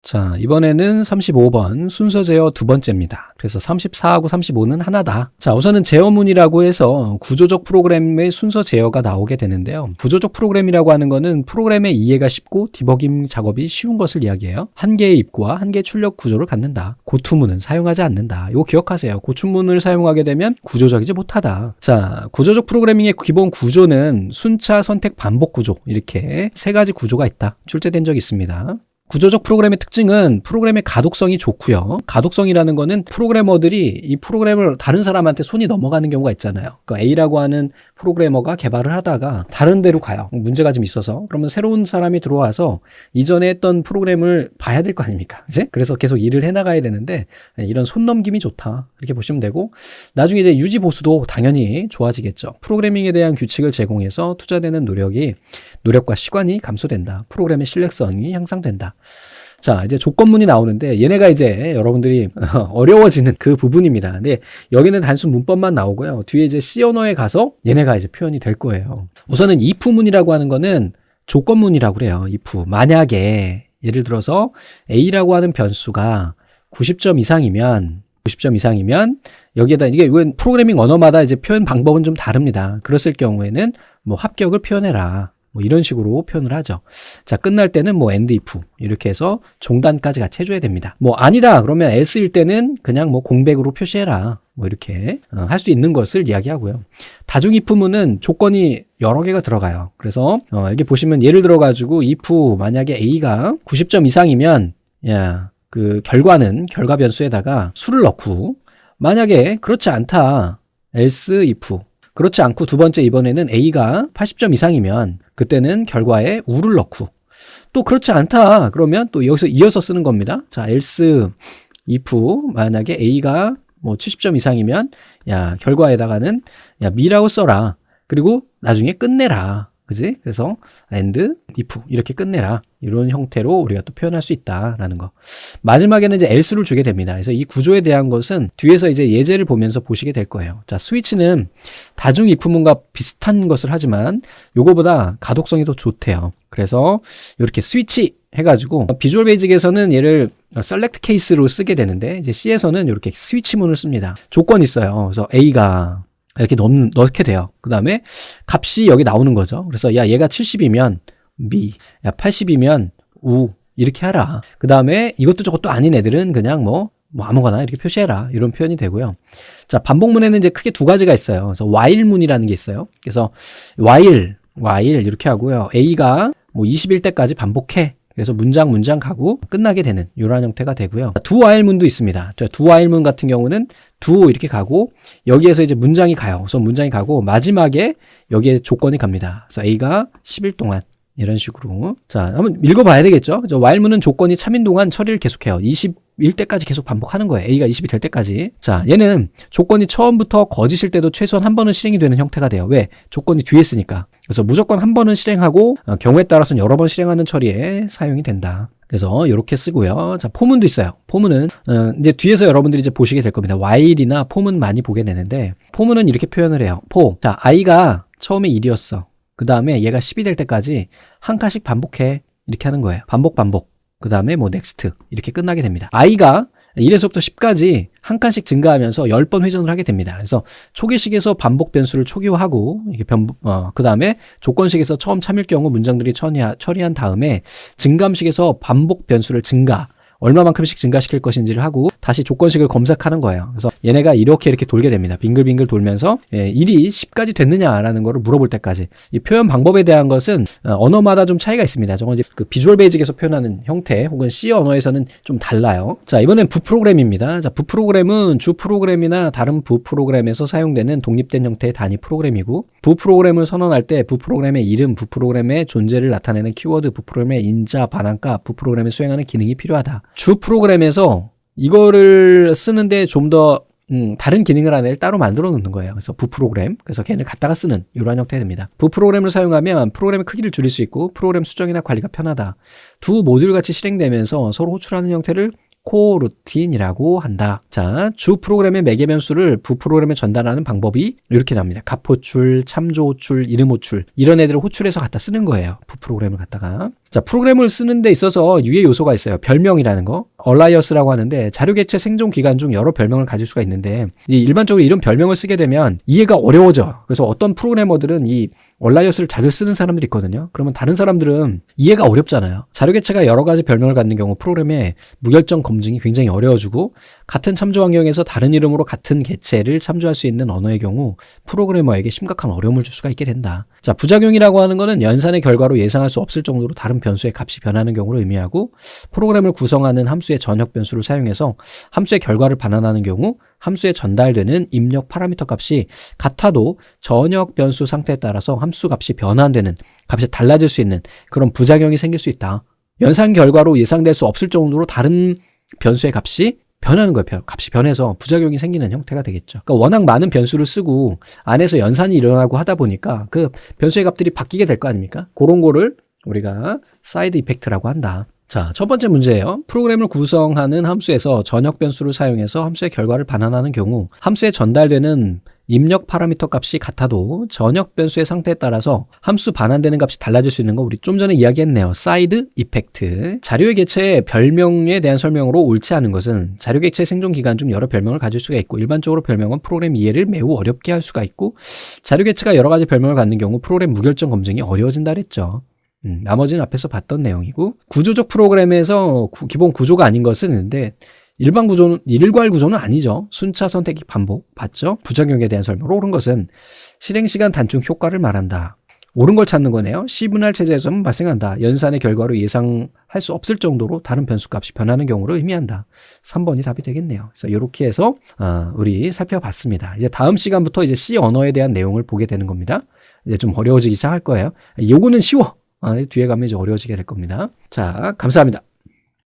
자, 이번에는 35번 순서 제어 두 번째입니다. 그래서 34하고 35는 하나다. 자, 우선은 제어문이라고 해서 구조적 프로그램의 순서 제어가 나오게 되는데요. 구조적 프로그램이라고 하는 거는 프로그램의 이해가 쉽고 디버깅 작업이 쉬운 것을 이야기해요. 한 개의 입구와 한 개의 출력 구조를 갖는다. 고투문은 사용하지 않는다. 이거 기억하세요. 고투문을 사용하게 되면 구조적이지 못하다. 자, 구조적 프로그래밍의 기본 구조는 순차, 선택, 반복 구조, 이렇게 세 가지 구조가 있다. 출제된 적이 있습니다. 구조적 프로그램의 특징은 프로그램의 가독성이 좋고요. 가독성이라는 거는 프로그래머들이 이 프로그램을 다른 사람한테 손이 넘어가는 경우가 있잖아요. 그러니까 A라고 하는 프로그래머가 개발을 하다가 다른 데로 가요. 문제가 좀 있어서. 그러면 새로운 사람이 들어와서 이전에 했던 프로그램을 봐야 될 거 아닙니까? 그치? 그래서 계속 일을 해나가야 되는데 이런 손 넘김이 좋다. 이렇게 보시면 되고 나중에 이제 유지 보수도 당연히 좋아지겠죠. 프로그래밍에 대한 규칙을 제공해서 투자되는 노력과 시간이 감소된다. 프로그램의 신뢰성이 향상된다. 자, 이제 조건문이 나오는데 얘네가 이제 여러분들이 어려워지는 그 부분입니다. 근데 여기는 단순 문법만 나오고요. 뒤에 이제 C 언어에 가서 얘네가 이제 표현이 될 거예요. 우선은 if문이라고 하는 거는 조건문이라고 그래요. if. 만약에 예를 들어서 A라고 하는 변수가 90점 이상이면 여기에다 이게 프로그래밍 언어마다 이제 표현 방법은 좀 다릅니다. 그랬을 경우에는 뭐 합격을 표현해라. 뭐 이런 식으로 표현을 하죠. 자, 끝날 때는 뭐 end if 이렇게 해서 종단까지 같이 해줘야 됩니다. 뭐 아니다 그러면 else일 때는 그냥 뭐 공백으로 표시해라. 뭐 이렇게 할 수 있는 것을 이야기하고요. 다중 if문은 조건이 여러 개가 들어가요. 그래서 여기 보시면 예를 들어 가지고 if 만약에 A가 90점 이상이면 그 결과 변수에다가 수를 넣고 만약에 그렇지 않다 else if 그렇지 않고 두 번째 이번에는 A가 80점 이상이면 그때는 결과에 u를 넣고 또 그렇지 않다 그러면 또 여기서 이어서 쓰는 겁니다. 자, else if 만약에 A가 뭐 70점 이상이면 결과에다가는 me라고 써라. 그리고 나중에 끝내라. 그지? 그래서 and if 이렇게 끝내라. 이런 형태로 우리가 또 표현할 수 있다라는 거. 마지막에는 이제 else를 주게 됩니다. 그래서 이 구조에 대한 것은 뒤에서 이제 예제를 보면서 보시게 될 거예요. 자, 스위치는 다중 if문과 비슷한 것을 하지만 요거보다 가독성이 더 좋대요. 그래서 이렇게 스위치 해가지고 비주얼 베이직에서는 얘를 select case로 쓰게 되는데 이제 C에서는 이렇게 스위치문을 씁니다. 조건이 있어요. 그래서 A가 이렇게 넣게 돼요. 그 다음에 값이 여기 나오는 거죠. 그래서 얘가 70이면 me, 80이면 u 이렇게 하라. 그 다음에 이것도 저것도 아닌 애들은 그냥 뭐 아무거나 이렇게 표시해라. 이런 표현이 되고요. 자, 반복문에는 이제 크게 두 가지가 있어요. 그래서 while문이라는 게 있어요. 그래서 while 이렇게 하고요. A가 뭐 20일 때까지 반복해. 그래서 문장 가고 끝나게 되는 이런 형태가 되고요. do while문도 있습니다. do while문 같은 경우는 do 이렇게 가고 여기에서 이제 문장이 가요. 그래서 문장이 가고 마지막에 여기에 조건이 갑니다. 그래서 A가 10일 동안 이런 식으로. 자, 한번 읽어봐야 되겠죠. while문은 조건이 참인 동안 처리를 계속해요. 20일 때까지 계속 반복하는 거예요. A가 20이 될 때까지. 자, 얘는 조건이 처음부터 거짓일 때도 최소한 한 번은 실행이 되는 형태가 돼요. 왜? 조건이 뒤에 있으니까. 그래서 무조건 한 번은 실행하고 경우에 따라서는 여러 번 실행하는 처리에 사용이 된다. 그래서 이렇게 쓰고요. 자, 포문도 있어요. 포문은 이제 뒤에서 여러분들이 이제 보시게 될 겁니다. while이나 포문 많이 보게 되는데 포문은 이렇게 표현을 해요. 자, i가 처음에 1이었어. 그 다음에 얘가 10이 될 때까지 한 칸씩 반복해. 이렇게 하는 거예요. 반복. 그 다음에 뭐 next 이렇게 끝나게 됩니다. i가 1에서부터 10까지 한 칸씩 증가하면서 10번 회전을 하게 됩니다. 그래서 초기식에서 반복 변수를 초기화하고 그 다음에 조건식에서 처음 참일 경우 문장들이 처리한 다음에 증감식에서 반복 변수를 얼마만큼씩 증가시킬 것인지를 하고 다시 조건식을 검색하는 거예요. 그래서 얘네가 이렇게 돌게 됩니다. 빙글빙글 돌면서 1이 10까지 됐느냐라는 거를 물어볼 때까지. 이 표현 방법에 대한 것은 언어마다 좀 차이가 있습니다. 저건 이제 그 비주얼 베이직에서 표현하는 형태 혹은 C 언어에서는 좀 달라요. 자, 이번엔 부 프로그램입니다. 자, 부 프로그램은 주 프로그램이나 다른 부 프로그램에서 사용되는 독립된 형태의 단위 프로그램이고 부 프로그램을 선언할 때 부 프로그램의 이름, 부 프로그램의 존재를 나타내는 키워드, 부 프로그램의 인자, 반환값, 부 프로그램에 수행하는 기능이 필요하다. 주 프로그램에서 이거를 쓰는데 좀 더 다른 기능을 하나를 따로 만들어 놓는 거예요. 그래서 부 프로그램. 그래서 걔를 갖다가 쓰는 이러한 형태가 됩니다. 부 프로그램을 사용하면 프로그램의 크기를 줄일 수 있고 프로그램 수정이나 관리가 편하다. 두 모듈 같이 실행되면서 서로 호출하는 형태를 코루틴이라고 한다. 자, 주 프로그램의 매개 변수를 부 프로그램에 전달하는 방법이 이렇게 나옵니다. 갑호출, 참조호출, 이름호출 이런 애들을 호출해서 갖다 쓰는 거예요. 부 프로그램을 갖다가. 자, 프로그램을 쓰는 데 있어서 유의 요소가 있어요. 별명이라는 거. 얼라이어스라고 하는데 자료개체 생존 기간 중 여러 별명을 가질 수가 있는데 일반적으로 이런 별명을 쓰게 되면 이해가 어려워져. 그래서 어떤 프로그래머들은 이 얼라이어스를 자주 쓰는 사람들이 있거든요. 그러면 다른 사람들은 이해가 어렵잖아요. 자료개체가 여러 가지 별명을 갖는 경우 프로그램의 무결점 검증이 굉장히 어려워지고 같은 참조 환경에서 다른 이름으로 같은 개체를 참조할 수 있는 언어의 경우 프로그래머에게 심각한 어려움을 줄 수가 있게 된다. 자, 부작용이라고 하는 것은 연산의 결과로 예상할 수 없을 정도로 다른 변수의 값이 변하는 경우를 의미하고 프로그램을 구성하는 함수의 전역 변수를 사용해서 함수의 결과를 반환하는 경우 함수에 전달되는 입력 파라미터 값이 같아도 전역 변수 상태에 따라서 함수 값이 변환되는, 값이 달라질 수 있는 그런 부작용이 생길 수 있다. 연산 결과로 예상될 수 없을 정도로 다른 변수의 값이 변하는 거예요. 값이 변해서 부작용이 생기는 형태가 되겠죠. 그러니까 워낙 많은 변수를 쓰고 안에서 연산이 일어나고 하다 보니까 그 변수의 값들이 바뀌게 될 거 아닙니까? 그런 거를 우리가 사이드 이펙트라고 한다. 자, 첫 번째 문제예요. 프로그램을 구성하는 함수에서 전역 변수를 사용해서 함수의 결과를 반환하는 경우 함수에 전달되는 입력 파라미터 값이 같아도 전역 변수의 상태에 따라서 함수 반환되는 값이 달라질 수 있는 거 우리 좀 전에 이야기했네요. 사이드 이펙트. 자료의 개체의 별명에 대한 설명으로 옳지 않은 것은 자료 개체 생존 기간 중 여러 별명을 가질 수가 있고 일반적으로 별명은 프로그램 이해를 매우 어렵게 할 수가 있고 자료 개체가 여러 가지 별명을 갖는 경우 프로그램 무결점 검증이 어려워진다 그랬죠. 나머지는 앞에서 봤던 내용이고 구조적 프로그램에서 기본 구조가 아닌 것은 있는데 일반 구조는 일괄 구조는 아니죠. 순차 선택이 반복 봤죠. 부작용에 대한 설명으로 옳은 것은 실행 시간 단축 효과를 말한다. 옳은 걸 찾는 거네요. C분할 체제에서만 발생한다. 연산의 결과로 예상할 수 없을 정도로 다른 변수 값이 변하는 경우를 의미한다. 3번이 답이 되겠네요. 그래서 이렇게 해서 우리 살펴봤습니다. 이제 다음 시간부터 이제 C 언어에 대한 내용을 보게 되는 겁니다. 이제 좀 어려워지기 시작할 거예요. 요거는 쉬워. 뒤에 가면 이제 어려워지게 될 겁니다. 자, 감사합니다.